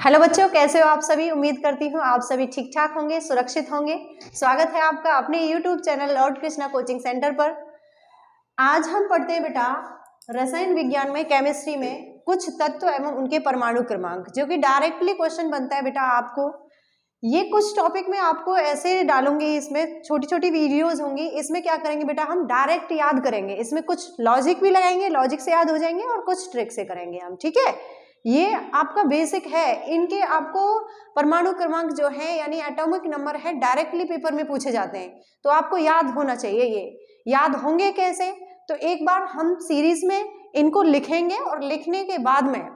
Hello बच्चों, कैसे हो आप सभी। उम्मीद करती हूँ आप सभी ठीक ठाक होंगे, सुरक्षित होंगे। स्वागत है आपका अपने YouTube channel Lord Krishna coaching centre पर। आज हम पढ़ते हैं बेटा रसायन विज्ञान में, केमिस्ट्री में कुछ तत्व एवं उनके परमाणु क्रमांक, जो कि डायरेक्टली क्वेश्चन बनता है बेटा आपको। ये कुछ टॉपिक में आपको ऐसे डालूंगी, इसमें छोटी छोटी वीडियोस होंगी। इसमें क्या करेंगे बेटा, हम डायरेक्ट याद करेंगे। इसमें कुछ लॉजिक भी लगाएंगे, लॉजिक से याद हो जाएंगे, और कुछ ट्रिक से करेंगे हम, ठीक है। ये आपका बेसिक है। इनके आपको परमाणु क्रमांक जो है यानी एटॉमिक नंबर है, डायरेक्टली पेपर में पूछे जाते हैं, तो आपको याद होना चाहिए। ये याद होंगे कैसे, तो एक बार हम सीरीज में इनको लिखेंगे और लिखने के बाद में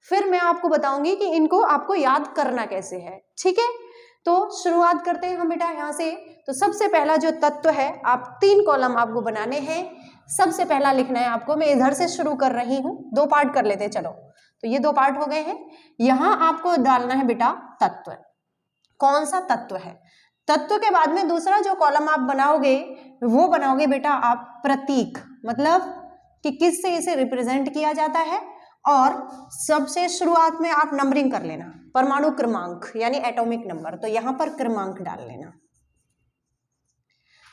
फिर मैं आपको बताऊंगी कि इनको आपको याद करना कैसे है, ठीक है। तो शुरुआत करते हैं हम बेटा यहाँ से। तो सबसे पहला जो तत्व है, आप 3 कॉलम आपको बनाने हैं। सबसे पहला लिखना है आपको, मैं इधर से शुरू कर रही हूँ, 2 पार्ट कर लेते हैं। चलो, तो ये 2 पार्ट हो गए हैं। यहाँ आपको डालना है बेटा तत्व। कौन सा तत्व है? तत्व के बाद में दूसरा जो कॉलम आप बनाओगे वो बनाओगे बेटा आप प्रतीक, मतलब कि किस से इसे रिप्रेजेंट किया जाता है। और सबसे शुरुआत में आप नंबरिंग कर लेना, परमाणु क्रमांक यानी एटॉमिक नंबर, तो यहां पर क्रमांक डाल लेना।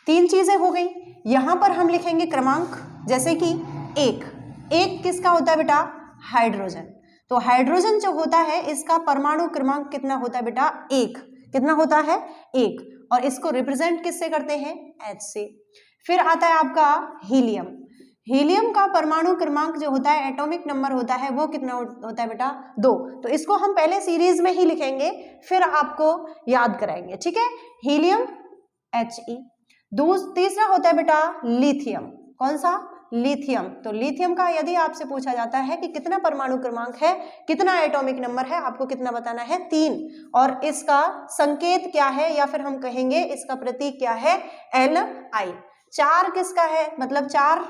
3 चीजें हो गई। यहां पर हम लिखेंगे क्रमांक, जैसे कि एक किसका होता है बेटा? हाइड्रोजन। तो हाइड्रोजन जो होता है इसका परमाणु क्रमांक कितना होता है बेटा? 1। कितना होता है? 1। और इसको रिप्रेजेंट किससे करते हैं? H से। फिर आता है आपका हीलियम। हीलियम का परमाणु क्रमांक जो होता है, एटॉमिक नंबर होता है, वो कितना होता है बेटा? 2। तो इसको हम पहले सीरीज में ही लिखेंगे, फिर आपको याद कराएंगे, ठीक है। Helium He। तीसरा होता है बेटा लिथियम। कौन सा? लिथियम। तो लिथियम का यदि आपसे पूछा जाता है कि कितना परमाणु क्रमांक है, कितना एटॉमिक नंबर है, आपको कितना बताना है? 3। और इसका संकेत क्या है, या फिर हम कहेंगे इसका प्रतीक क्या है? Li। 4 किसका है, मतलब 4,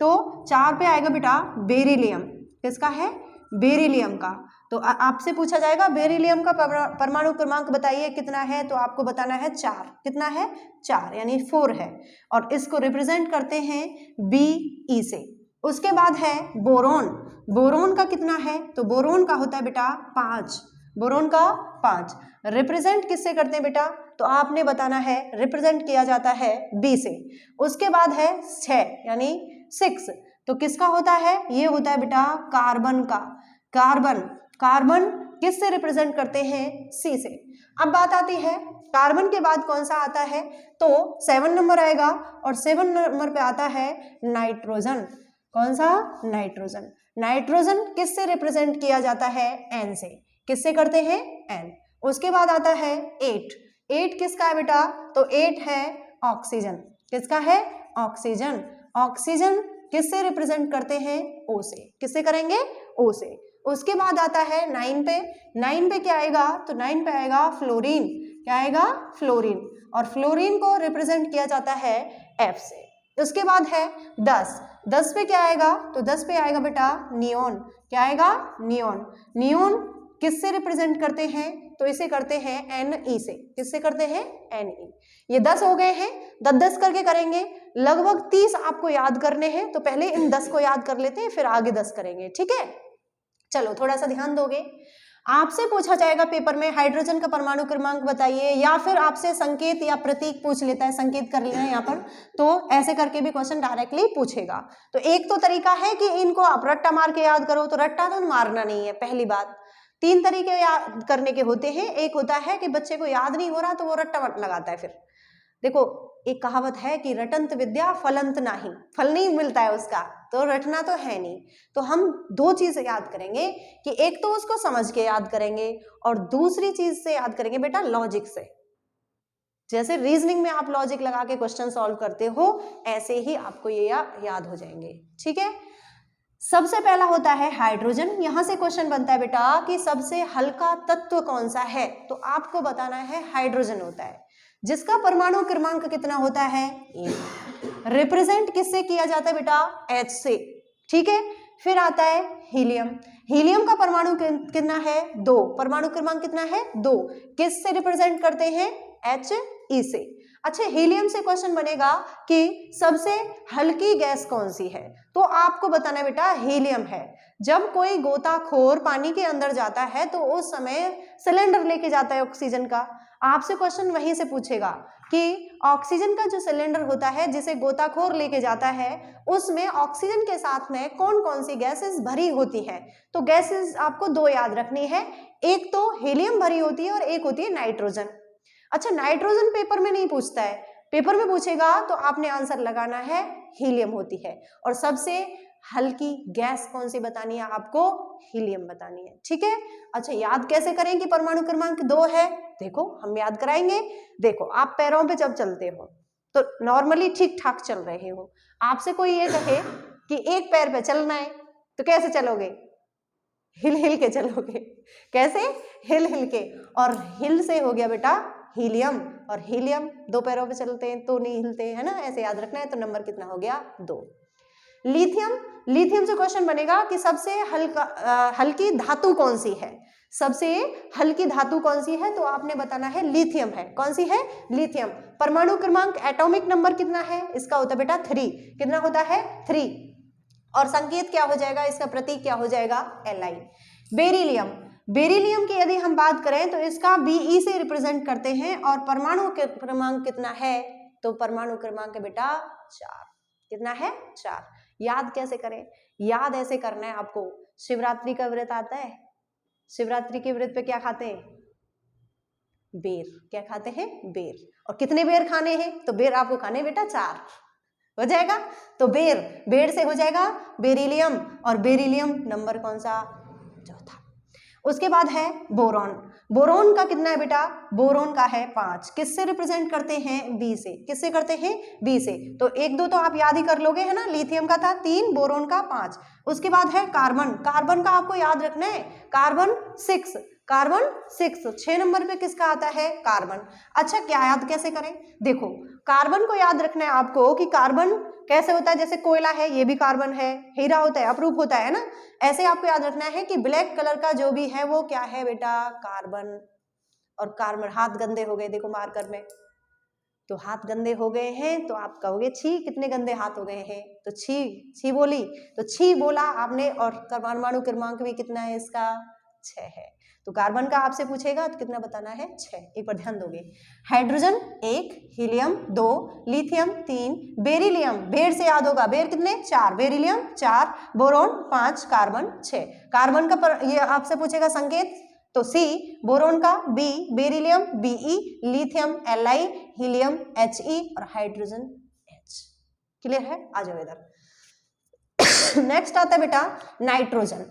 तो 4 पे आएगा बेटा बेरिलियम। किसका है? बेरिलियम का। तो आपसे पूछा जाएगा बेरिलियम का परमाणु क्रमांक बताइए कितना है, तो आपको बताना है 4। कितना है? 4 यानी 4 है। और इसको रिप्रेजेंट करते हैं Be से। उसके बाद है बोरोन। बोरोन का कितना है? तो बोरोन का होता है बेटा 5। बोरोन का 5 रिप्रेजेंट किससे करते हैं बेटा? तो आपने बताना है, रिप्रेजेंट किया जाता है B से। उसके बाद है 6 यानी 6, तो किसका होता है? ये होता है बेटा कार्बन का। कार्बन किससे रिप्रेजेंट करते हैं? C से। अब बात आती है कार्बन के बाद कौन सा आता है, तो 7 नंबर आएगा, और 7 नंबर पे आता है नाइट्रोजन। कौन सा? नाइट्रोजन। नाइट्रोजन किससे रिप्रेजेंट किया जाता है? N से। किससे करते हैं? N। उसके बाद आता है 8 किसका है बेटा? तो 8 है ऑक्सीजन। किसका है? ऑक्सीजन। ऑक्सीजन किससे रिप्रेजेंट करते हैं? O से। किससे करेंगे? O से। उसके बाद आता है 9 पे। 9 पे क्या आएगा? तो 9 पे आएगा फ्लोरीन। क्या आएगा? फ्लोरीन। और फ्लोरीन को रिप्रेजेंट किया जाता है F से। उसके बाद है 10 पे क्या आएगा? तो 10 पे आएगा बेटा नियोन। क्या आएगा? नियोन। नियोन किससे रिप्रेजेंट करते हैं? तो इसे करते हैं Ne से। किससे करते हैं? Ne। ये 10 हो गए हैं, 10 करके करेंगे। लगभग 30 आपको याद करने हैं, तो पहले इन 10 को याद कर लेते हैं, फिर आगे 10 करेंगे, ठीक है। चलो, थोड़ा सा ध्यान दोगे। आपसे पूछा जाएगा पेपर में हाइड्रोजन का परमाणु क्रमांक बताइए, या फिर आपसे संकेत या प्रतीक पूछ लेता है, संकेत कर लेना है यहाँ पर, तो ऐसे करके भी क्वेश्चन डायरेक्टली पूछेगा। तो एक तो तरीका है कि इनको आप रट्टा मार के याद करो, तो रट्टा तो मारना नहीं है, पहली बात। 3 तरीके याद करने के होते हैं। एक होता है कि बच्चे को याद नहीं हो रहा तो वो रट्टा लगाता है। फिर देखो, एक कहावत है कि रटंत विद्या फलंत नाही, फल नहीं मिलता है उसका, तो रटना तो है नहीं। तो हम 2 चीजें याद करेंगे, कि एक तो उसको समझ के याद करेंगे, और दूसरी चीज से याद करेंगे बेटा लॉजिक से। जैसे रीजनिंग में आप लॉजिक लगा के क्वेश्चन सॉल्व करते हो, ऐसे ही आपको ये याद हो जाएंगे, ठीक है। सबसे पहला होता है हाइड्रोजन। यहां से क्वेश्चन बनता है बेटा कि सबसे हल्का तत्व कौन सा है, तो आपको बताना है हाइड्रोजन होता है, जिसका परमाणु क्रमांक कितना होता है? 1। रिप्रेजेंट किससे किया जाता है बेटा? H से, ठीक है। फिर आता है हीलियम। हीलियम का परमाणु कितना है? 2। परमाणु क्रमांक कितना है? 2। किससे रिप्रेजेंट करते हैं? He से। अच्छा, हीलियम से क्वेश्चन बनेगा कि सबसे हल्की गैस कौन सी है, तो आपको बताना है बेटा हीलियम है। जब कोई गोताखोर पानी के अंदर जाता है तो उस समय सिलेंडर लेके जाता है ऑक्सीजन का, आपसे क्वेश्चन वहीं से पूछेगा कि ऑक्सीजन का जो सिलेंडर होता है जिसे गोताखोर लेके जाता है उसमें ऑक्सीजन के साथ में कौन कौन सी गैसेस भरी होती हैं। तो गैसेस आपको दो याद रखनी है, एक तो हीलियम भरी होती है और एक होती है नाइट्रोजन। अच्छा, नाइट्रोजन पेपर में नहीं पूछता है, पेपर में पूछेगा तो आपने आंसर लगाना है हीलियम होती है। और सबसे हल्की गैस कौन सी बतानी है आपको, हीलियम बतानी है, ठीक है। अच्छा, याद कैसे करें कि परमाणु क्रमांक 2 है, देखो हम याद कराएंगे। देखो आप पैरों पे जब चलते हो तो नॉर्मली ठीक ठाक चल रहे हो, आपसे कोई ये कहे कि एक पैर पे चलना है तो कैसे चलोगे, हिल हिल के चलोगे, कैसे, हिल हिल के। और हिल से हो गया बेटा हीलियम, और हीलियम दो पैरों पे चलते हैं तो नहीं हिलते, है ना, ऐसे याद रखना है। तो नंबर कितना हो गया, 2। लिथियम, लिथियम से क्वेश्चन बनेगा कि सबसे हल्की धातु कौन सी है, सबसे हल्की धातु कौन सी है, तो आपने बताना है लिथियम है। कौन सी है, लिथियम। परमाणु क्रमांक एटॉमिक नंबर कितना है इसका, होता है बेटा 3। कितना होता है, 3। और संकेत क्या हो जाएगा, इसका प्रतीक क्या हो जाएगा, Li। बेरिलियम, बेरिलियम की यदि हम बात करें तो इसका Be से रिप्रेजेंट करते हैं, और परमाणु क्रमांक कितना है, तो परमाणु क्रमांक बेटा 4। कितना है, 4। याद कैसे करें, याद ऐसे करना है आपको, शिवरात्रि का व्रत आता है, शिवरात्रि के व्रत पे क्या खाते हैं, बेर। क्या खाते हैं, बेर। और कितने बेर खाने हैं, तो बेर आपको खाने बेटा 4 हो जाएगा। तो बेर, बेर से हो जाएगा बेरिलियम, और बेरिलियम नंबर कौन सा, चौथा। उसके बाद है बोरॉन, बोरॉन का कितना है बेटा, बोरॉन का है 5। किससे रिप्रेजेंट करते हैं, बी से। किससे करते हैं, बी से। तो 1 2 तो आप याद ही कर लोगे, है ना, लिथियम का था 3, बोरॉन का 5। उसके बाद है कार्बन, कार्बन का आपको याद रखना है, कार्बन 6, कार्बन 6 नंबर पे किसका आता है, कार्बन। अच्छा, क्या याद कैसे करें, देखो कार्बन को याद रखना है आपको कि कार्बन कैसे होता है, जैसे कोयला है ये भी कार्बन है, हीरा होता है अपरूप होता है ना, ऐसे आपको याद रखना है कि ब्लैक कलर का जो भी है वो क्या है बेटा, कार्बन। और कार्बन, हाथ गंदे हो गए देखो मार्कर में, तो हाथ गंदे हो गए हैं तो आप कहोगे छी, कितने गंदे हाथ हो गए हैं, तो छी, छी बोली, तो छी बोला आपने। और परमाणु क्रमांक भी कितना है इसका, 6 है। तो कार्बन का आपसे पूछेगा तो कितना बताना है, 6। एक बार ध्यान दोगे, हाइड्रोजन 1, हीलियम 2, लिथियम 3, बेरिलियम, बेर से याद होगा, बेर कितने, 4, बेरिलियम 4, बोरॉन 5, कार्बन 6। कार्बन का ये आपसे पूछेगा संकेत, तो सी, बोरॉन का B, beryllium Be, lithium Li, helium He और हाइड्रोजन H। क्लियर है, आ जाओ इधर। नेक्स्ट आता है बेटा नाइट्रोजन।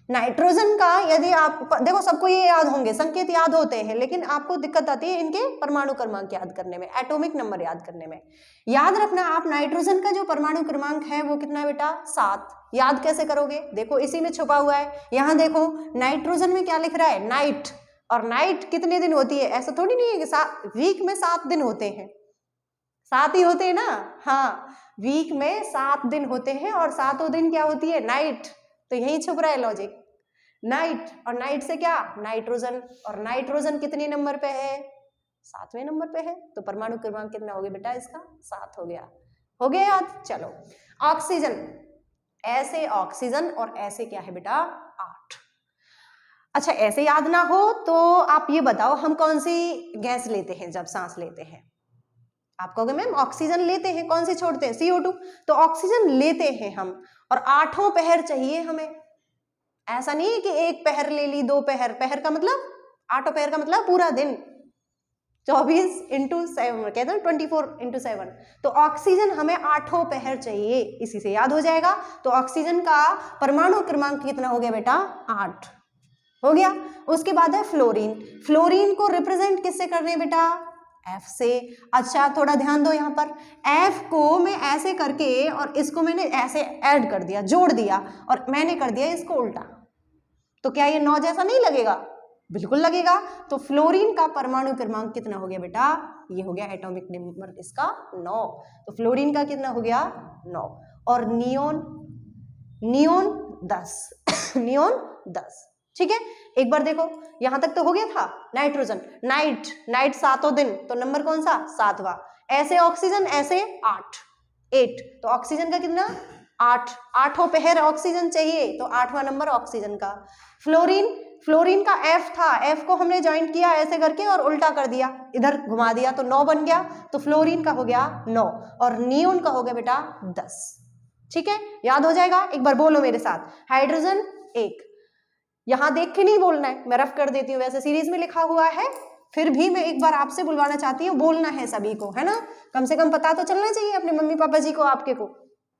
नाइट्रोजन का यदि आप देखो, सबको ये याद होंगे, संकेत याद होते हैं, लेकिन आपको दिक्कत आती है इनके परमाणु क्रमांक याद करने में, एटॉमिक नंबर याद करने में। याद रखना आप, नाइट्रोजन का जो परमाणु क्रमांक है वो कितना है बेटा, 7। याद कैसे करोगे, देखो इसी में छुपा हुआ है, यहां देखो नाइट्रोजन में क्या लिख रहा है, नाइट। और नाइट कितने दिन होती है, ऐसा थोड़ी नहीं है कि वीक में 7 दिन होते हैं, 7 ही होते हैं ना, हाँ, वीक में 7 दिन होते हैं, और 7वां दिन क्या होती है, नाइट। तो यही छुप रहा है लॉजिक, नाइट, और नाइट से क्या, नाइट्रोजन। और नाइट्रोजन कितने नंबर पे है, 7वें नंबर पे है। तो परमाणु क्रमांक कितना हो गया बेटा इसका, 7 हो गया, हो गया याद। चलो, ऑक्सीजन, ऐसे ऑक्सीजन और ऐसे क्या है बेटा, 8। अच्छा, ऐसे याद ना हो तो आप ये बताओ हम कौन सी गैस लेते हैं जब सांस लेते हैं, आप कहोगे मैम ऑक्सीजन लेते हैं, कौन सी छोड़ते हैं, CO2। तो ऑक्सीजन लेते हैं हम, और 8 पहर चाहिए हमें। ऐसा नहीं है कि 1 पहर ले ली, 2 पहर, पहर का मतलब 8 पहर का मतलब पूरा दिन, 24 × 7 कहते हैं 24 × 7। तो ऑक्सीजन हमें 8 पहर चाहिए, इसी से याद हो जाएगा। तो ऑक्सीजन का परमाणु क्रमांक कितना हो गया बेटा, 8 हो गया। उसके बाद है फ्लोरीन, फ्लोरीन को रिप्रेजेंट किससे कर रहे हैं बेटा, F से। अच्छा, थोड़ा ध्यान दो यहाँ पर, F को मैं ऐसे करके और इसको मैंने ऐसे ऐड कर दिया, जोड़ दिया, और मैंने कर दिया इसको उल्टा, तो क्या ये 9 जैसा नहीं लगेगा, बिल्कुल लगेगा। तो फ्लोरीन का परमाणु क्रमांक कितना हो गया बेटा, ये हो गया एटॉमिक नंबर इसका 9। तो फ्लोरीन का कितना हो गया, 9। और नियोन, नियोन 10, नियोन 10, ठीक है। एक बार देखो, यहां तक तो हो गया था। नाइट्रोजन, नाइट, नाइट 7वां दिन, तो नंबर कौन सा, 7वां। ऐसे ऑक्सीजन, ऐसे 8, तो ऑक्सीजन का कितना 8, 8वां पहर ऑक्सीजन चाहिए तो 8वां नंबर ऑक्सीजन का। फ्लोरीन का F था, F को हमने ज्वाइंट किया ऐसे करके और उल्टा कर दिया, इधर घुमा दिया तो 9 बन गया, तो फ्लोरीन का हो गया 9 और नियोन का हो गया बेटा 10। ठीक है, याद हो जाएगा। एक बार बोलो मेरे साथ, हाइड्रोजन 1, यहां देख के नहीं बोलना है, मैं रफ कर देती हूँ, वैसे सीरीज में लिखा हुआ है, फिर भी मैं एक बार आपसे बुलवाना चाहती हूँ, बोलना है सभी को, है ना, कम से कम पता तो चलना चाहिए अपने मम्मी पापा जी को, आपके को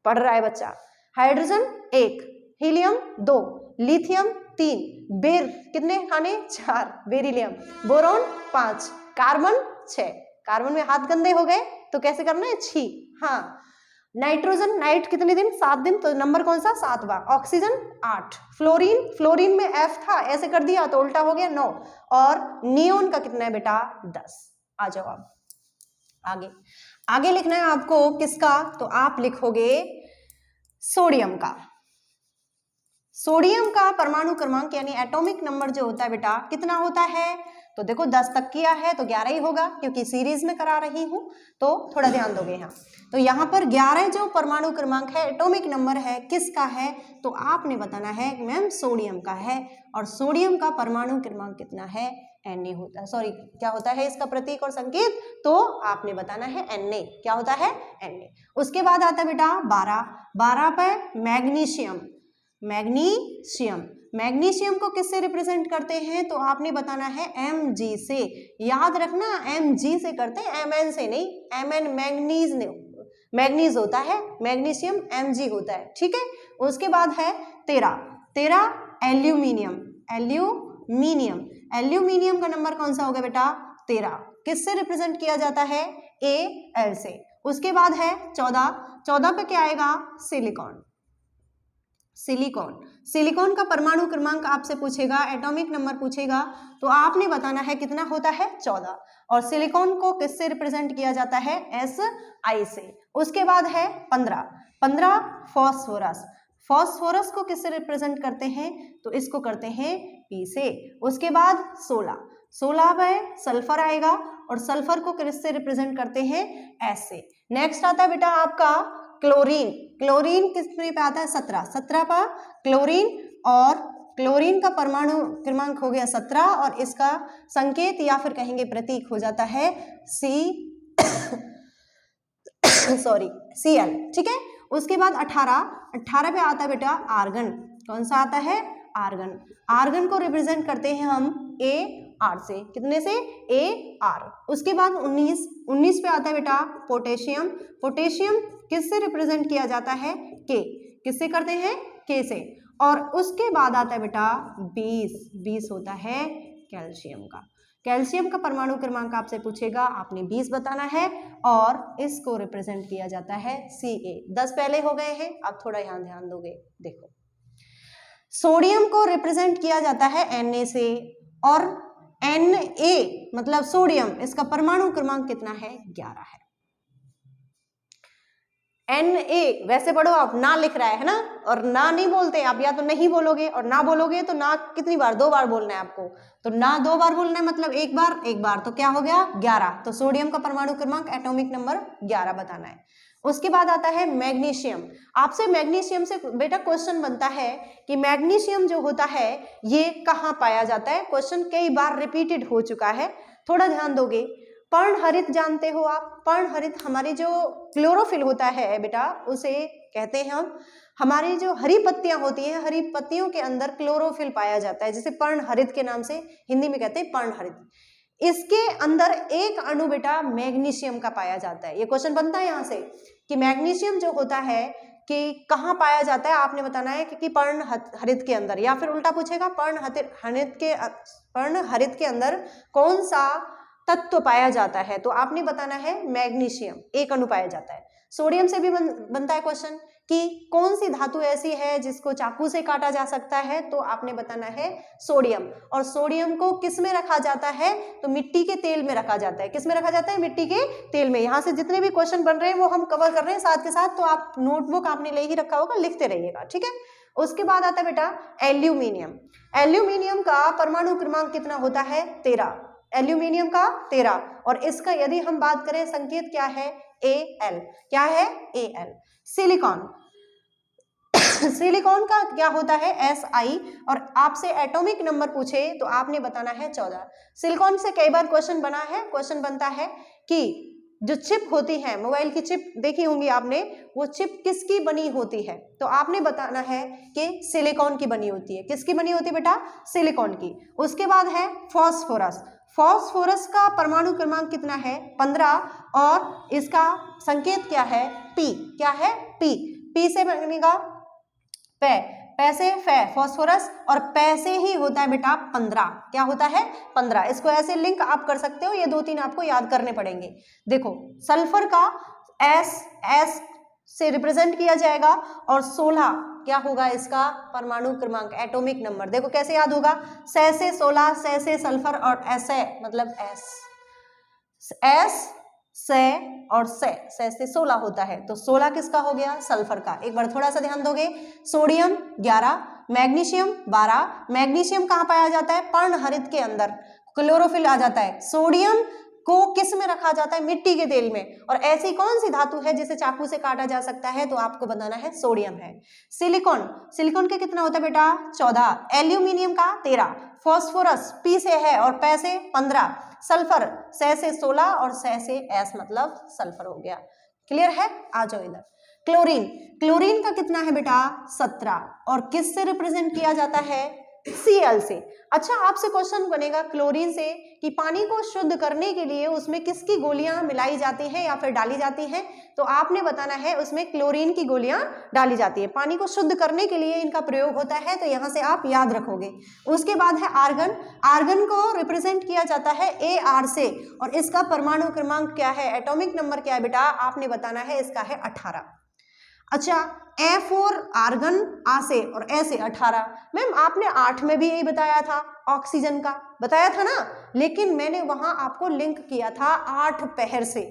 पढ़ रहा है बच्चा। हाइड्रोजन 1, हीलियम 2, लिथियम 3, बेर कितने खाने 4, बेरिलियम, बोरॉन 5, कार्बन 6, कार्बन में हाथ गंदे हो गए तो कैसे करना है, छी। हाँ, नाइट्रोजन, नाइट कितने दिन 7 दिन, तो नंबर कौन सा 7वां। ऑक्सीजन 8, फ्लोरीन में F था ऐसे कर दिया तो उल्टा हो गया 9 और नियोन का कितना है बेटा 10। आ जाओ आप आगे लिखना है आपको किसका, तो आप लिखोगे सोडियम का। सोडियम का परमाणु क्रमांक यानी एटॉमिक नंबर जो होता है बेटा कितना होता है, तो देखो 10 तक किया है तो 11 ही होगा क्योंकि सीरीज में करा रही हूं, तो थोड़ा ध्यान दोगे यहाँ। तो यहाँ पर 11 जो परमाणु क्रमांक है एटॉमिक नंबर है किसका है, तो आपने बताना है मैम सोडियम का है। और सोडियम का परमाणु क्रमांक कितना है, Na होता है, सॉरी क्या होता है इसका प्रतीक और संकेत, तो आपने बताना है Na, क्या होता है Na। उसके बाद आता है बेटा 12 पे मैग्नीशियम को किससे रिप्रेजेंट करते हैं, तो आपने बताना है Mg से। याद रखना Mg से करते हैं, Mn से नहीं, Mn मैग्नीज होता है, मैग्नीशियम Mg होता है, ठीक है। उसके बाद है 13 एल्यूमिनियम का नंबर कौन सा होगा बेटा 13, किससे रिप्रेजेंट किया जाता है Al से। उसके बाद है 14 पे क्या आएगा, सिलिकॉन का परमाणु क्रमांक आपसे पूछेगा, एटॉमिक नंबर पूछेगा, तो आपने बताना है कितना होता है 14, और सिलिकॉन को किससे रिप्रेजेंट किया जाता है Si से। उसके बाद है 15 फॉस्फोरस को किससे रिप्रेजेंट करते हैं, तो इसको करते हैं P से। उसके बाद 16 में सल्फर आएगा और सल्फर को किससे रिप्रेजेंट करते हैं S से। नेक्स्ट आता है बेटा आपका क्लोरीन किसमें पे आता है 17 पर क्लोरीन, और क्लोरीन का परमाणु क्रमांक हो गया 17 और इसका संकेत या फिर कहेंगे प्रतीक हो जाता है Cl, ठीक है। उसके बाद 18 पे आता है बेटा आर्गन, कौन सा आता है आर्गन को रिप्रेजेंट करते हैं हम Ar से, कितने से Ar। उसके बाद 19 पे आता है बेटा पोटेशियम किससे रिप्रेजेंट किया जाता है K, किससे करते हैं K से। और उसके बाद आता है बेटा 20 होता है कैल्शियम का परमाणु क्रमांक आपसे पूछेगा, आपने 20 बताना है और इसको रिप्रेजेंट किया जाता है Ca। 10 पहले हो गए हैं, अब थोड़ा यहाँ ध्यान दोगे। देखो सोडियम को रिप्रेजेंट किया जाता है Na से, और Na मतलब सोडियम, इसका परमाणु क्रमांक कितना है 11 है। Na वैसे पढ़ो आप, ना लिख रहा है ना, और ना नहीं बोलते आप, या तो नहीं बोलोगे, और ना बोलोगे तो ना कितनी बार 2 बार बोलना है आपको, तो ना 2 बार बोलना है मतलब एक बार तो क्या हो गया 11। तो सोडियम का परमाणु क्रमांक एटॉमिक नंबर 11 बताना है। उसके बाद आता है मैग्नीशियम। आपसे मैग्नीशियम से बेटा क्वेश्चन बनता है कि मैग्नीशियम जो होता है ये कहाँ पाया जाता है, क्वेश्चन कई बार रिपीटेड हो चुका है, थोड़ा ध्यान दोगे। पर्णहरित जानते हो आप, पर्णहरित हमारी जो क्लोरोफिल होता है बेटा उसे कहते हैं हम, हमारी जो हरी पत्तियां होती हैं, हरी पत्तियों के अंदर क्लोरोफिल पाया जाता है, जिसे पर्णहरित के नाम से हिंदी में कहते हैं पर्णहरित। इसके अंदर एक अणु बेटा मैग्नीशियम का पाया जाता है। ये क्वेश्चन बनता है यहाँ से कि मैग्नीशियम जो होता है कि कहाँ पाया जाता है, आपने बताना है कि पर्णहरित के अंदर, या फिर उल्टा पूछेगा पर्णहरित के अंदर कौन सा तत्व पाया जाता है, तो आपने बताना है मैग्नीशियम, एक अणु पाया जाता है। सोडियम से भी बनता है क्वेश्चन कि कौन सी धातु ऐसी है जिसको चाकू से काटा जा सकता है, तो आपने बताना है सोडियम। और सोडियम को किस में रखा जाता है, तो मिट्टी के तेल में रखा जाता है। किस में रखा जाता है, मिट्टी के तेल में। यहाँ से जितने भी क्वेश्चन बन रहे हैं वो हम कवर कर रहे हैं साथ के साथ, तो आप नोटबुक आपने ले ही रखा होगा, लिखते रहिएगा, ठीक है। उसके बाद आता है बेटा एल्यूमिनियम का परमाणु क्रमांक कितना होता है 13। एल्यूमिनियम का 13, और इसका यदि हम बात करें संकेत क्या है, Al, क्या है Al। सिलिकॉन, सिलिकॉन का क्या होता है Si, और आपसे एटॉमिक नंबर पूछे तो आपने बताना है 14। सिलिकॉन से कई बार क्वेश्चन बना है, क्वेश्चन बनता है कि जो चिप होती है, मोबाइल की चिप देखी होंगी आपने, वो चिप किसकी बनी होती है, तो आपने बताना है कि सिलिकॉन की बनी होती है। किसकी बनी होती है बेटा, सिलिकॉन की। उसके बाद है फॉस्फोरस, फॉस्फोरस का परमाणु क्रमांक कितना है 15, और इसका संकेत क्या है P, क्या है P, P से बनेगा पैसे फै, फॉस्फोरस, और पैसे ही होता है बेटा 15, क्या होता है 15। इसको ऐसे लिंक आप कर सकते हो, ये 2-3 आपको याद करने पड़ेंगे। देखो सल्फर का एस से रिप्रेजेंट किया जाएगा, और 16 क्या होगा इसका परमाणु क्रमांक, एटॉमिक नंबर। देखो कैसे याद होगा, से 16, से सल्फर, और ऐसे मतलब एस से और से 16 होता है, तो 16 किसका हो गया, सल्फर का। एक बार थोड़ा सा ध्यान दोगे, सोडियम 11, मैग्नीशियम 12, मैग्नीशियम कहाँ पाया जाता है, पर्णहरित के अंदर, क्लोरोफिल आ जाता है। सोडियम को किस में रखा जाता है, मिट्टी के तेल में। और ऐसी कौन सी धातु है जिसे चाकू से काटा जा सकता है, तो आपको बताना है सोडियम है। सिलिकॉन, सिलिकॉन के कितना होता है बेटा 14, एल्यूमिनियम का 13, फॉस्फोरस P से है और पै से 15, सल्फर से 16, और से एस मतलब सल्फर हो गया। क्लियर है, आ जाओ इधर। क्लोरीन, क्लोरीन का कितना है बेटा 17, और किस से रिप्रेजेंट किया जाता है, Cl से। अच्छा, आपसे क्वेश्चन बनेगा क्लोरीन से कि पानी को शुद्ध करने के लिए उसमें किसकी गोलियां मिलाई जाती हैं या फिर डाली जाती हैं, तो आपने बताना है उसमें क्लोरीन की गोलियां डाली जाती है। पानी को शुद्ध करने के लिए इनका प्रयोग होता है, तो यहां से आप याद रखोगे। उसके बाद है आर्गन, आर्गन को रिप्रेजेंट किया जाता है Ar से, और इसका परमाणु क्रमांक क्या है, एटॉमिक नंबर क्या है बेटा, आपने बताना है, इसका है 18। अच्छा, A4 आर्गन, आ से और ए से 18। मैम आपने 8 में भी यही बताया था, ऑक्सीजन का बताया था ना, लेकिन मैंने वहां आपको लिंक किया था 8 पहर से,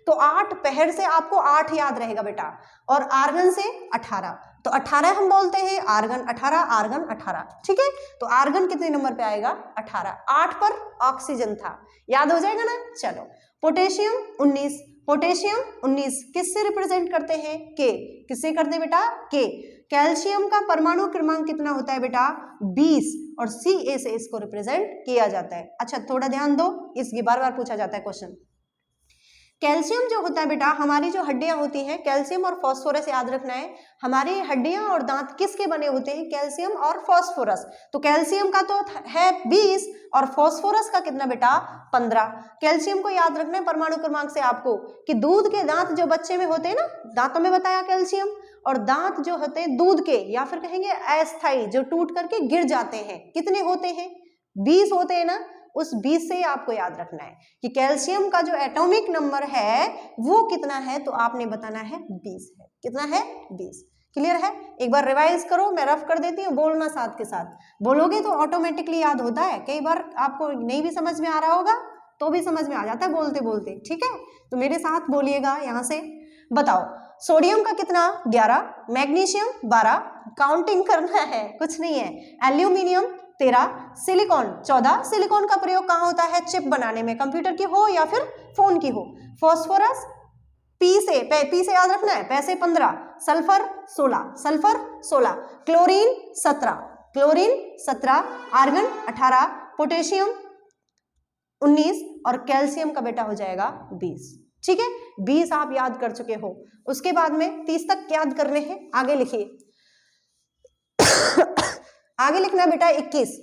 तो 8 पहर से आपको 8 याद रहेगा बेटा, और आर्गन से 18, तो 18 हम बोलते हैं, आर्गन 18, आर्गन 18, ठीक है। तो आर्गन कितने नंबर पे आएगा 18, 8 पर ऑक्सीजन था, याद हो जाएगा ना। चलो, पोटेशियम 19, पोटेशियम 19 किससे रिप्रेजेंट करते हैं, के, किससे करते हैं बेटा, के। कैल्शियम का परमाणु क्रमांक कितना होता है बेटा 20, और Ca से इसको रिप्रेजेंट किया जाता है। अच्छा थोड़ा ध्यान दो, इसकी बार बार पूछा जाता है क्वेश्चन। कैल्शियम जो होता है बेटा, हमारी जो हड्डियां होती हैं, कैल्शियम और फास्फोरस याद रखना है, हमारी हड्डियां और दांत किसके बने होते हैं, कैल्शियम और फास्फोरस। तो कैल्शियम का तो है 20, और फास्फोरस का कितना बेटा 15। कैल्शियम को याद रखना है परमाणु क्रमांक से आपको, कि दूध के दांत जो बच्चे में होते हैं ना, दांतों में बताया कैल्शियम, और दांत जो होते हैं दूध के, या फिर कहेंगे अस्थायी, जो टूट करके गिर जाते हैं, कितने होते हैं 20 होते हैं ना, उस 20 से आपको याद रखना है कि कैल्शियम का जो एटॉमिक नंबर है वो कितना है, तो आपने बताना है 20 है। कितना है 20। क्लियर है, एक बार रिवाइज करो, मैं रफ कर देती हूँ, बोलना साथ के साथ, बोलोगे तो ऑटोमेटिकली याद होता है। कई बार आपको नहीं भी समझ में आ रहा होगा तो भी समझ में आ जाता है बोलते बोलते, ठीक है। तो मेरे साथ बोलिएगा, यहां से बताओ, सोडियम का कितना 11, मैग्नीशियम 12, काउंटिंग करना है कुछ नहीं है, एल्यूमिनियम 13, सिलिकॉन 14, सिलिकॉन का प्रयोग कहाँ होता है, चिप बनाने में, कंप्यूटर की हो या फिर फोन की हो। फॉस्फोरस पी से याद रखना है, पैसे 15, sulphur 16, sulphur 16, chlorine 17, chlorine 17, argon 18, potassium 19, और कैल्शियम का बेटा हो जाएगा 20। ठीक है, 20 आप याद कर चुके हो। उसके बाद में 30 तक याद करने हैं, आगे लिखिए। आगे लिखना बेटा 21।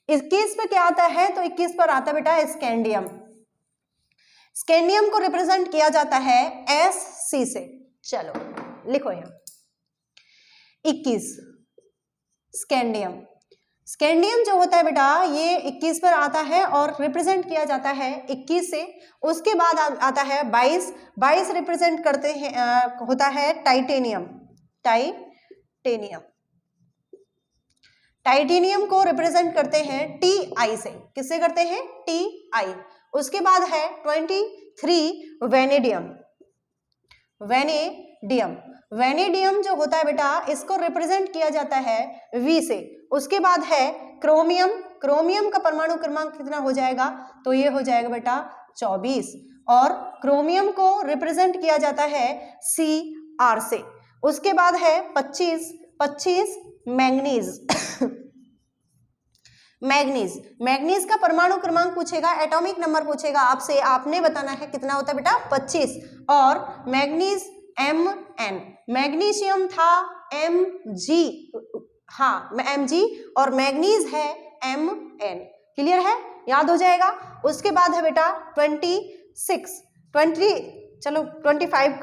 21 पे क्या आता है, तो 21 पर आता है बेटा स्कैंडियम। स्कैंडियम को रिप्रेजेंट किया जाता है Sc से। चलो लिखो यहां 21 स्कैंडियम। स्कैंडियम जो होता है बेटा ये 21 पर आता है और रिप्रेजेंट किया जाता है 21 से। उसके बाद आता है 22, 22 रिप्रेजेंट करते हैं होता है टाइटेनियम। टाइटेनियम, टाइटेनियम को रिप्रेजेंट करते हैं Ti से। किससे करते हैं, Ti। उसके बाद है 23 वेनेडियम। वेनेडियम, वेनेडियम जो होता है बेटा इसको रिप्रेजेंट किया जाता है V से। उसके बाद है क्रोमियम, क्रोमियम का परमाणु क्रमांक कितना हो जाएगा, तो ये हो जाएगा बेटा 24, और क्रोमियम को रिप्रेजेंट किया जाता है Cr से। उसके बाद है 25 मैंगनीज। मैग्नीज का परमाणु क्रमांक पूछेगा, एटॉमिक नंबर पूछेगा आपसे, आपने बताना है कितना होता है बेटा 25, और मैग्नीज Mn, मैग्नीशियम था Mg, हाँ Mg, और मैग्नीज है Mn। क्लियर है, याद हो जाएगा। उसके बाद है बेटा 25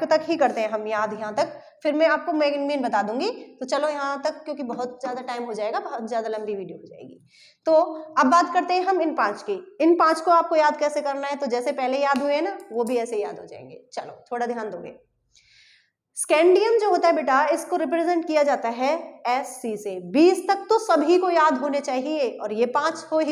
तक ही करते हैं हम याद, यहाँ तक, फिर मैं आपको मेन बता दूंगी। तो चलो यहाँ तक, क्योंकि बहुत ज्यादा टाइम हो जाएगा, बहुत ज्यादा लंबी वीडियो हो जाएगी। तो अब बात करते हैं हम इन 5 की। इन 5 को आपको याद कैसे करना है, तो जैसे पहले याद हुए ना, वो भी ऐसे याद हो जाएंगे। चलो थोड़ा ध्यान दोगे। स्कैंडियम जो होता है बेटा, इसको रिप्रेजेंट किया जाता है Sc से। 20 तक तो सभी को याद होने चाहिए, और ये 5 हो ही